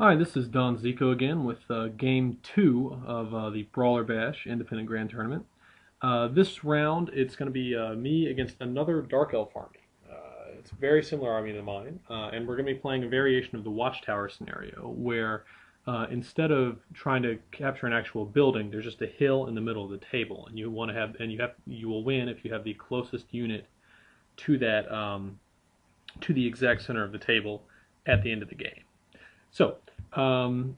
Hi, this is Don Zico again with Game 2 of the Brawler Bash Independent Grand Tournament. This round, it's going to be me against another Dark Elf army. It's a very similar army to mine, and we're going to be playing a variation of the Watchtower scenario, where instead of trying to capture an actual building, there's just a hill in the middle of the table, and you will win if you have the closest unit to that to the exact center of the table at the end of the game. So, um,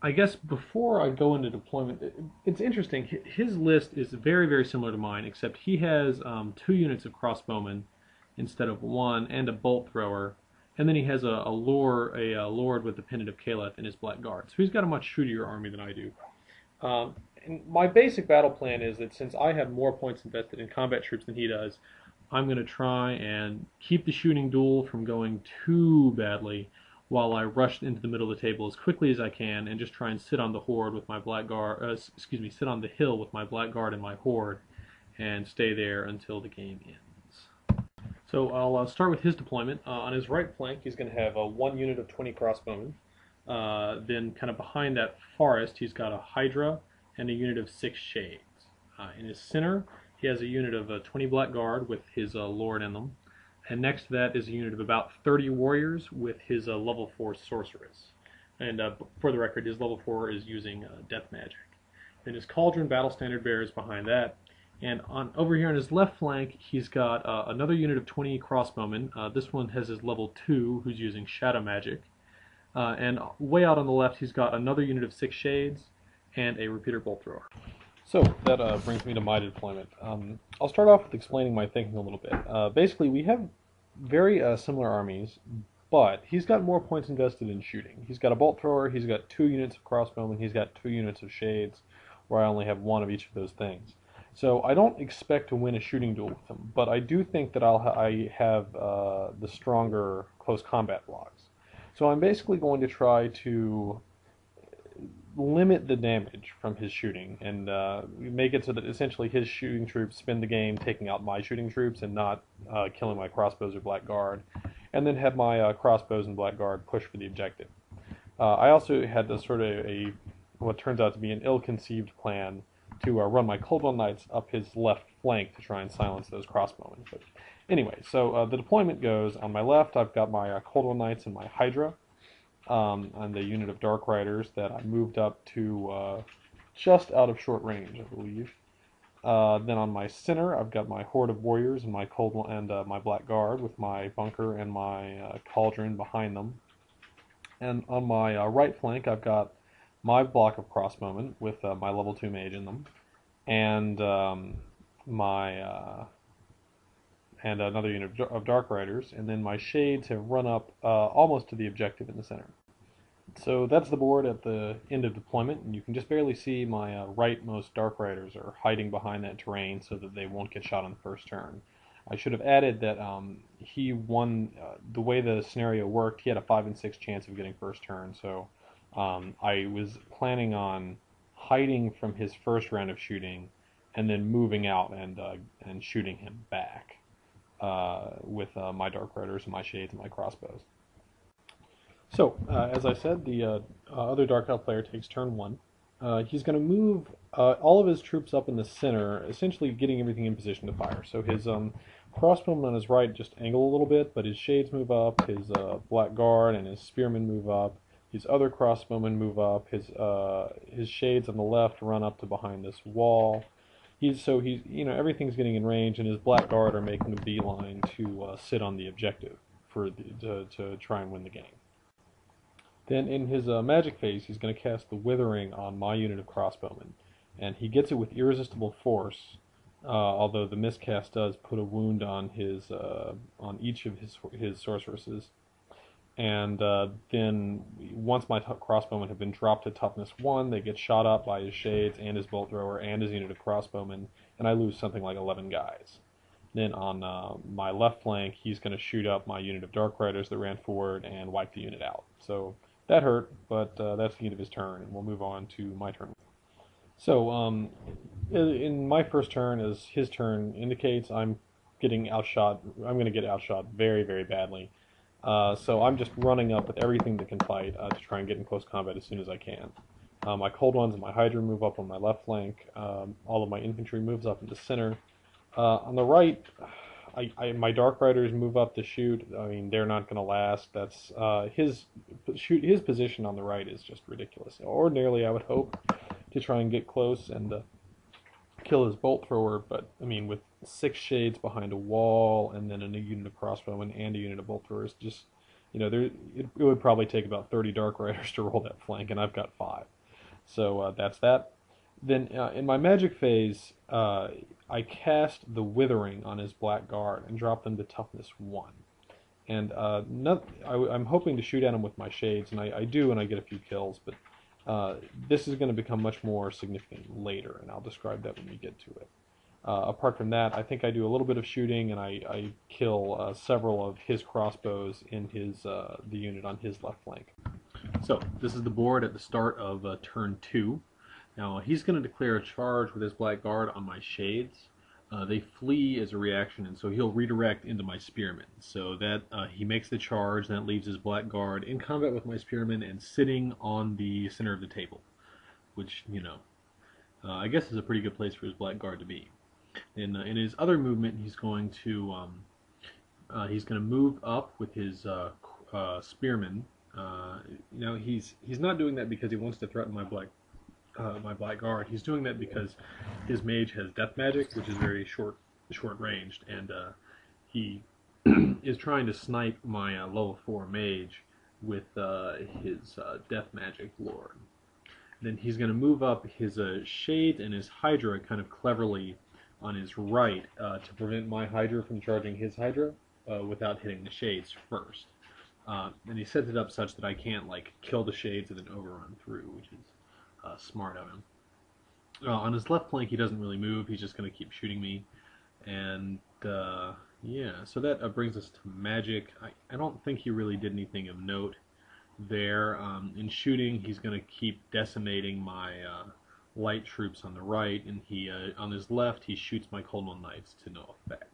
I guess before I go into deployment, it's interesting. His list is very, very similar to mine, except he has two units of crossbowmen instead of one, and a bolt thrower, and then he has a lord with the pendant of Caliph in his black guard. So he's got a much shootier army than I do. And my basic battle plan is that since I have more points invested in combat troops than he does, I'm going to try and keep the shooting duel from going too badly while I rush into the middle of the table as quickly as I can and just try and sit on the horde with my black guard, sit on the hill with my black guard and my horde and stay there until the game ends. So I'll start with his deployment. On his right flank, he's going to have one unit of 20 crossbowmen. Then kind of behind that forest, he's got a Hydra and a unit of 6 Shades. In his center, he has a unit of 20 Black Guard with his Lord in them. And next to that is a unit of about 30 Warriors with his level 4 Sorceress. And for the record, his level 4 is using Death Magic. Then his Cauldron Battle Standard Bearers behind that. And over here on his left flank, he's got another unit of 20 crossbowmen. This one has his level 2, who's using Shadow Magic. And way out on the left, he's got another unit of 6 Shades and a Repeater Bolt Thrower. So that brings me to my deployment. I'll start off with explaining my thinking a little bit. Basically, we have very similar armies, but he's got more points invested in shooting. He's got a Bolt Thrower, he's got 2 units of Crossbowmen, he's got 2 units of Shades, where I only have 1 of each of those things. So I don't expect to win a shooting duel with him, but I do think that I have the stronger close combat blocks. So I'm basically going to try to limit the damage from his shooting and make it so that essentially his shooting troops spend the game taking out my shooting troops and not killing my crossbows or black guard, and then have my crossbows and black guard push for the objective. I also had this sort of what turns out to be an ill-conceived plan to run my Coldwell Knights up his left flank to try and silence those crossbowmen. But anyway, so the deployment goes on my left. I've got my Coldwell Knights and my Hydra. On the unit of Dark Riders that I moved up to just out of short range, I believe. Then on my center, I've got my Horde of Warriors and my my Black Guard with my bunker and my Cauldron behind them. And on my right flank, I've got my block of Crossbowmen with my level 2 mage in them, and my and another unit of Dark Riders, and then my Shades have run up almost to the objective in the center. So that's the board at the end of deployment, and you can just barely see my rightmost Dark Riders are hiding behind that terrain so that they won't get shot on the first turn. I should have added that he won, the way the scenario worked, he had a 5 and 6 chance of getting first turn, so I was planning on hiding from his first round of shooting and then moving out and shooting him back with my Dark Riders and my Shades and my crossbows. So, as I said, the other Dark Elf player takes turn 1. He's going to move all of his troops up in the center, essentially getting everything in position to fire. So his crossbowmen on his right just angle a little bit, but his Shades move up, his Black Guard and his Spearmen move up, his other crossbowmen move up, his Shades on the left run up to behind this wall. Everything's getting in range, and his Black Guard are making a beeline to sit on the objective to try and win the game. Then in his magic phase, he's going to cast the Withering on my unit of crossbowmen, and he gets it with irresistible force. Although the miscast does put a wound on on each of his sorceresses, and then once my crossbowmen have been dropped to toughness 1, they get shot up by his Shades and his bolt thrower and his unit of crossbowmen, and I lose something like 11 guys. Then on my left flank, he's going to shoot up my unit of Dark Riders that ran forward and wipe the unit out. So that hurt, but that's the end of his turn, and we'll move on to my turn. So in my first turn, as his turn indicates, I'm getting outshot. I'm going to get outshot very, very badly. So I'm just running up with everything that can fight to try and get in close combat as soon as I can. My Cold Ones and my Hydra move up on my left flank. All of my infantry moves up into center. On the right, my Dark Riders move up to shoot. I mean, they're not going to last. That's his position on the right is just ridiculous. Ordinarily, I would hope to try and get close and kill his bolt thrower, but I mean, with 6 shades behind a wall and then a new unit of crossbowmen and a unit of bolt throwers, just it would probably take about 30 Dark Riders to roll that flank, and I've got 5. So that's that. Then in my magic phase, I cast the Withering on his Black Guard and dropped them to toughness 1. And I'm hoping to shoot at him with my shades, and I do, and I get a few kills, but this is going to become much more significant later, and I'll describe that when we get to it. Apart from that, I think I do a little bit of shooting, and I kill several of his crossbows in the unit on his left flank. So this is the board at the start of turn 2. Now he's going to declare a charge with his Black Guard on my shades. They flee as a reaction, and so he'll redirect into my spearmen. So that he makes the charge, and that leaves his Black Guard in combat with my spearmen and sitting on the center of the table, which, I guess is a pretty good place for his Black Guard to be. In his other movement, he's going to move up with his spearmen. He's not doing that because he wants to threaten my Black Guard. He's doing that because his mage has death magic, which is very short ranged, and he is trying to snipe my level 4 mage with his death magic lord. Then he's going to move up his shades and his Hydra kind of cleverly on his right to prevent my Hydra from charging his Hydra without hitting the shades first. And he sets it up such that I can't kill the shades and then overrun through, which is smart of him. On his left flank, he doesn't really move. He's just going to keep shooting me. And yeah, so that brings us to magic. I don't think he really did anything of note there. In shooting, he's going to keep decimating my light troops on the right, and he on his left, he shoots my Cold One Knights to no effect.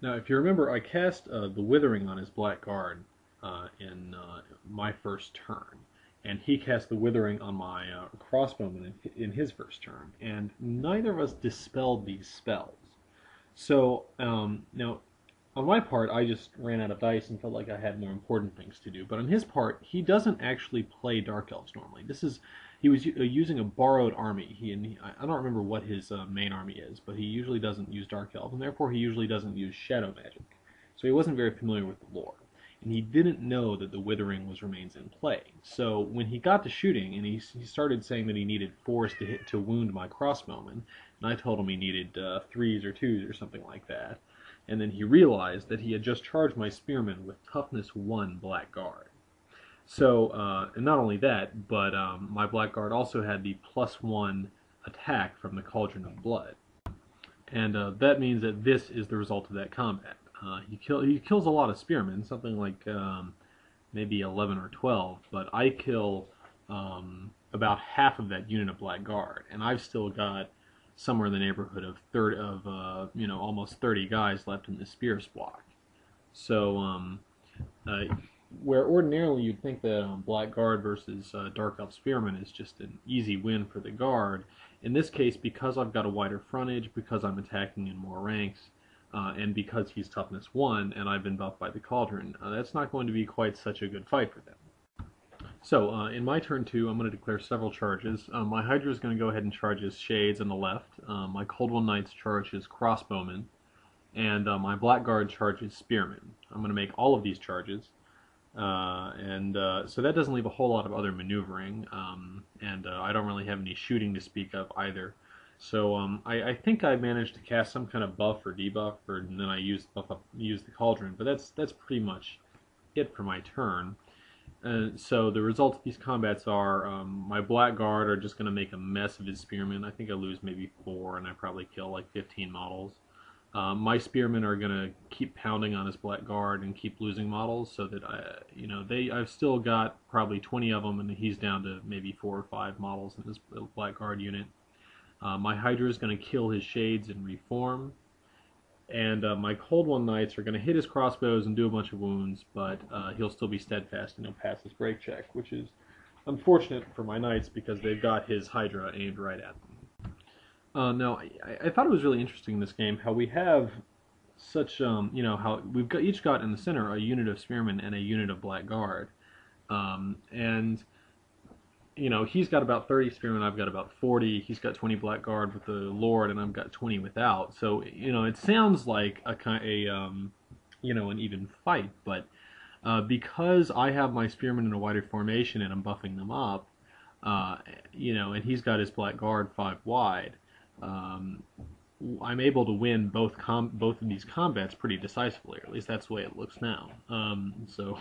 Now, if you remember, I cast the Withering on his Black Guard in my first turn, and he cast the Withering on my crossbowman in his first turn, and neither of us dispelled these spells. So, now, on my part, I just ran out of dice and felt like I had more important things to do, but on his part, he doesn't actually play Dark Elves normally. He was using a borrowed army. I don't remember what his main army is, but he usually doesn't use Dark Elves, and therefore he usually doesn't use Shadow Magic. So he wasn't very familiar with the lore. And he didn't know that the Withering remains in play. So when he got to shooting, and he started saying that he needed 4s to wound my crossbowman, and I told him he needed 3s or 2s or something like that. And then he realized that he had just charged my spearmen with toughness 1 Black Guard. So, and not only that, but my Black Guard also had the +1 attack from the Cauldron of Blood. And that means that this is the result of that combat. He kills a lot of spearmen, something like maybe 11 or 12, but I kill about half of that unit of Black Guard, and I've still got somewhere in the neighborhood of almost 30 guys left in the spear block. So where ordinarily you'd think that Black Guard versus Dark Elf Spearman is just an easy win for the Guard, in this case, because I've got a wider frontage, because I'm attacking in more ranks, and because he's toughness 1 and I've been buffed by the Cauldron, that's not going to be quite such a good fight for them. So, in my turn 2, I'm going to declare several charges. My Hydra is going to go ahead and charge his Shades on the left. My Cold One Knights charge his Crossbowmen. And my Black Guard charges Spearmen. I'm going to make all of these charges. So that doesn't leave a whole lot of other maneuvering. I don't really have any shooting to speak of either. So I think I managed to cast some kind of buff or debuff, and then I used the Cauldron. But that's pretty much it for my turn. So the results of these combats are my Black Guard are just going to make a mess of his Spearmen. I think I lose maybe 4, and I probably kill like 15 models. My Spearmen are going to keep pounding on his Black Guard and keep losing models, so that I've still got probably 20 of them, and he's down to maybe 4 or 5 models in his Black Guard unit. My Hydra is going to kill his Shades and reform. And my Cold One Knights are going to hit his crossbows and do a bunch of wounds, but he'll still be steadfast and he'll pass his break check, which is unfortunate for my Knights because they've got his Hydra aimed right at them. Now, I thought it was really interesting in this game how we have such, how we've each got in the center a unit of Spearmen and a unit of Black Guard. And he's got about 30 spearmen, I've got about 40. He's got 20 black guard with the Lord, and I've got 20 without. So, it sounds like an even fight, but because I have my spearmen in a wider formation and I'm buffing them up, and he's got his black guard 5 wide, I'm able to win both of these combats pretty decisively, or at least that's the way it looks now. So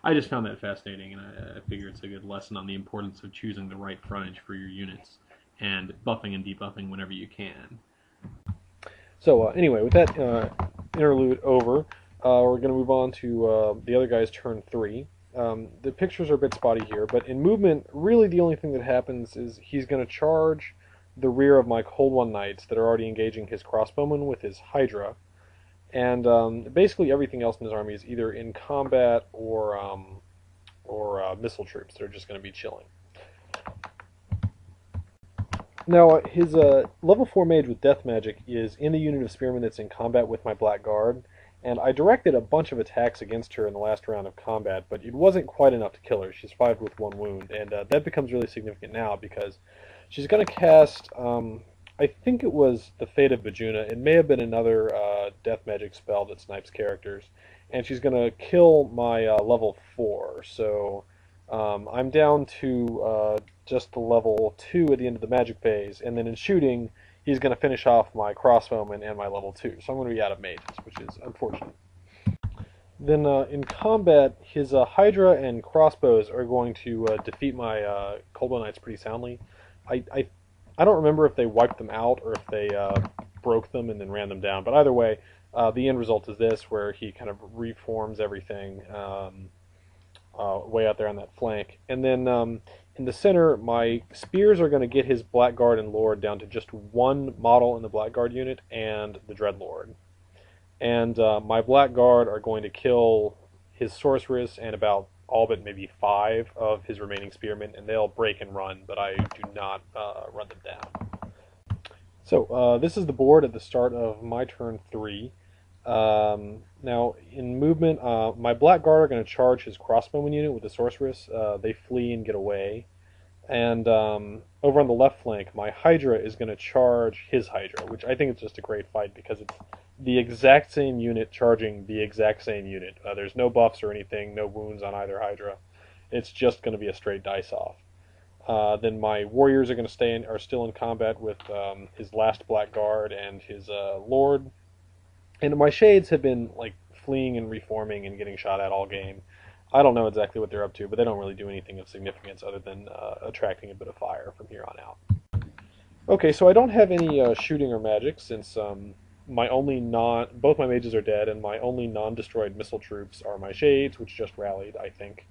I just found that fascinating, and I figure it's a good lesson on the importance of choosing the right frontage for your units and buffing and debuffing whenever you can. So anyway, with that interlude over, we're going to move on to the other guy's turn 3. The pictures are a bit spotty here, but in movement, really the only thing that happens is he's going to charge the rear of my Cold One Knights that are already engaging his crossbowmen with his Hydra, and basically everything else in his army is either in combat or missile troops that are just going to be chilling. Now, his level 4 mage with death magic is in the unit of spearmen that's in combat with my Black Guard, and I directed a bunch of attacks against her in the last round of combat, but it wasn't quite enough to kill her. She's survived with 1 wound, and that becomes really significant now because she's going to cast, I think it was the Fate of Bajuna. It may have been another death magic spell that snipes characters, and she's going to kill my level 4. So I'm down to just the level 2 at the end of the magic phase, and then in shooting, he's going to finish off my crossbowman and my level 2. So I'm going to be out of mages, which is unfortunate. Then in combat, his Hydra and crossbows are going to defeat my Cold One Knights pretty soundly. I don't remember if they wiped them out or if they broke them and then ran them down. But either way, the end result is this, where he kind of reforms everything way out there on that flank. And then in the center, my spears are going to get his Blackguard and Lord down to just 1 model in the Blackguard unit and the Dreadlord. And my Blackguard are going to kill his Sorceress and about all but maybe 5 of his remaining spearmen, and they'll break and run, but I do not run them down. So this is the board at the start of my turn 3. Now, in movement, my Black Guard are going to charge his crossbowman unit with the Sorceress. They flee and get away. And over on the left flank, my Hydra is going to charge his Hydra, which I think is just a great fight because it's the exact same unit charging the exact same unit. There's no buffs or anything, no wounds on either Hydra. It's just going to be a straight dice off. Then my warriors are going to are still in combat with his last Black Guard and his Lord. And my shades have been like fleeing and reforming and getting shot at all game. I don't know exactly what they're up to, but they don't really do anything of significance other than attracting a bit of fire from here on out. Okay, so I don't have any shooting or magic since both my mages are dead, and my only non-destroyed missile troops are my shades, which just rallied, I think.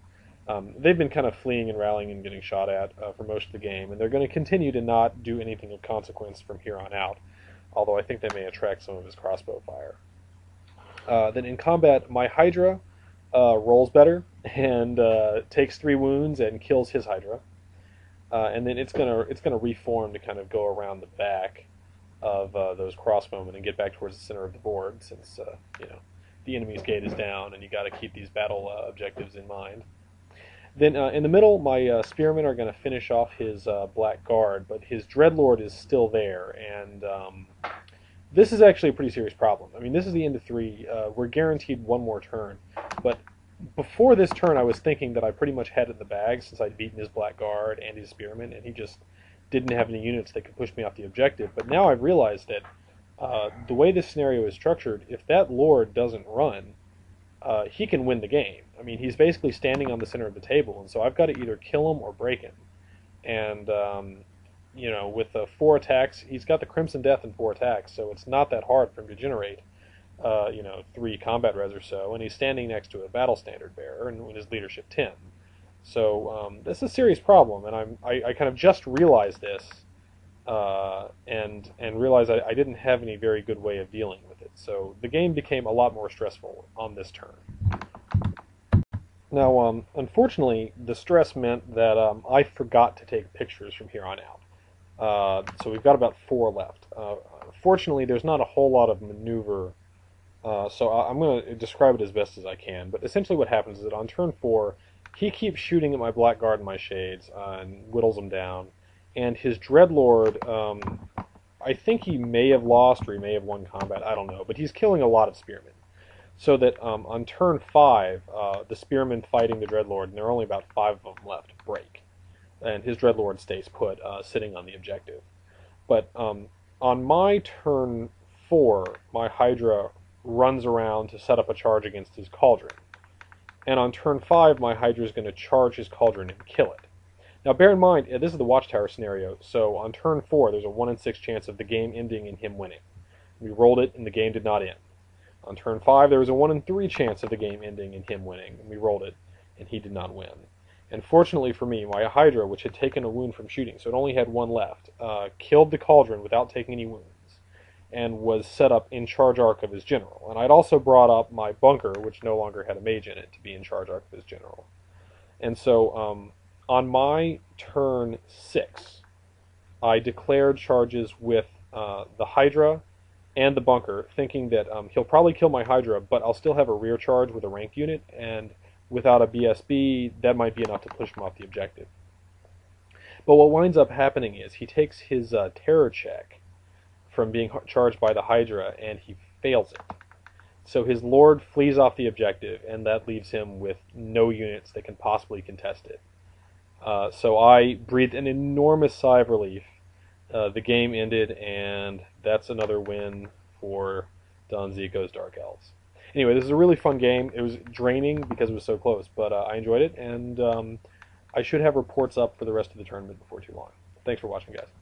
They've been kind of fleeing and rallying and getting shot at for most of the game, and they're going to continue to not do anything of consequence from here on out, although I think they may attract some of his crossbow fire. Then in combat, my Hydra rolls better and takes 3 wounds and kills his Hydra, and then it's gonna reform to kind of go around the back of those crossbowmen and get back towards the center of the board, since the enemy's gate is down and you got to keep these battle objectives in mind. Then in the middle, my spearmen are going to finish off his Black Guard, but his Dreadlord is still there, and this is actually a pretty serious problem. I mean, this is the end of 3. We're guaranteed 1 more turn, but before this turn, I was thinking that I pretty much had it in the bag since I'd beaten his Black Guard and his spearmen, and he just didn't have any units that could push me off the objective. But now I've realized that the way this scenario is structured, if that Lord doesn't run, he can win the game. I mean, he's basically standing on the center of the table, and so I've got to either kill him or break him. And with 4 attacks, he's got the Crimson Death in 4 attacks, so it's not that hard for him to generate 3 combat res or so, and he's standing next to a battle standard bearer and with his leadership 10. So this is a serious problem, and I kind of just realized this and realized I didn't have any very good way of dealing with it. So the game became a lot more stressful on this turn. Now, unfortunately, the stress meant that I forgot to take pictures from here on out. So we've got about 4 left. Fortunately, there's not a whole lot of maneuver, so I'm going to describe it as best as I can. But essentially what happens is that on turn 4, he keeps shooting at my Blackguard and my Shades and whittles them down. And his Dreadlord, I think he may have lost or he may have won combat, I don't know. But he's killing a lot of Spearmen. So that on turn 5, the Spearmen fighting the Dreadlord, and there are only about 5 of them left, break. And his Dreadlord stays put, sitting on the objective. But on my turn 4, my Hydra runs around to set up a charge against his Cauldron. And on turn 5, my Hydra is going to charge his Cauldron and kill it. Now bear in mind, this is the Watchtower scenario, so on turn 4, there's a 1 in 6 chance of the game ending and him winning. We rolled it, and the game did not end. On turn 5, there was a 1 in 3 chance of the game ending and him winning, and we rolled it, and he did not win. And fortunately for me, my Hydra, which had taken a wound from shooting, so it only had 1 left, killed the Cauldron without taking any wounds, and was set up in charge arc of his general. And I'd also brought up my bunker, which no longer had a mage in it, to be in charge arc of his general. And so on my turn 6, I declared charges with the Hydra and the bunker, thinking that he'll probably kill my Hydra, but I'll still have a rear charge with a ranked unit, and without a BSB, that might be enough to push him off the objective. But what winds up happening is he takes his terror check from being charged by the Hydra, and he fails it. So his Lord flees off the objective, and that leaves him with no units that can possibly contest it. So I breathed an enormous sigh of relief. The game ended, and that's another win for Don Zico's Dark Elves. Anyway, this is a really fun game. It was draining because it was so close, but I enjoyed it, and I should have reports up for the rest of the tournament before too long. Thanks for watching, guys.